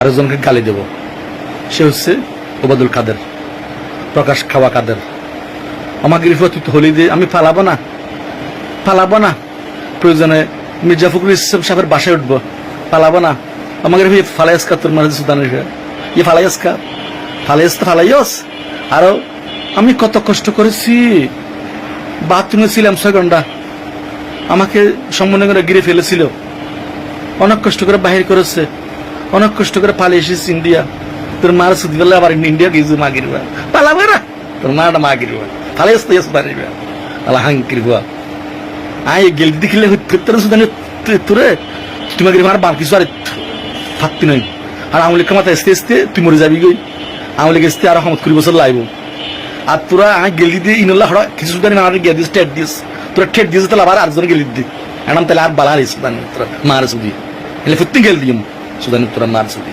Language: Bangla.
আরেকজনকে গালি দেব, সে হচ্ছে ওবায়দুল কাদের, প্রকাশ খাওয়া কাদের। আমাকে রিফত হলি দিয়ে আমি পালাবো না, প্রয়োজনে মির্জা ফখরুল ইসলাম সাহেবের বাসায় উঠবো, পালাবো না। আমাকে ফালাইসকা তোর মানে সুদানের ইয়ে ফালাইস। আরো আমি কত কষ্ট করেছি, বাথরুমে ছিলাম 6 ঘন্টা, আমাকে সম্মান করে গিরে ফেলেছিল, অনেক কষ্ট করে বাহির করেছে, অনেক কষ্ট করে পালিয়ে এসেছি ইন্ডিয়া। তোর মার সুদি বললে আবার ইন্ডিয়া গিয়েছে মা গিরবা, পালাবে না তোর মাটা মা গিরবা, ফালাইস তো পারিবা আল্লাহ হাঙ্কিরবা। আয় গেল দেখিলে সুদানে তোরে তোমাকে মার বার কিছু আর থাকতি নয়। আর আমলি কামাতে আসতে আসতে তুই মরে যাবি গই, আমলি আসতে আরো 20 বছর লাগব। আর তোরা আয় গেলি দিয়ে ইনল্লা হড়া কিছু সুদানি না গিয়ে দিস টেট দিস, তোরা ঠেট দিস তাহলে আবার আরেকজন গেলি দি এখন তাহলে আর বালা সুদানি তোরা মার সুদি এলে ফুটতে গেল দিম সুদানি তোরা মার সুদি।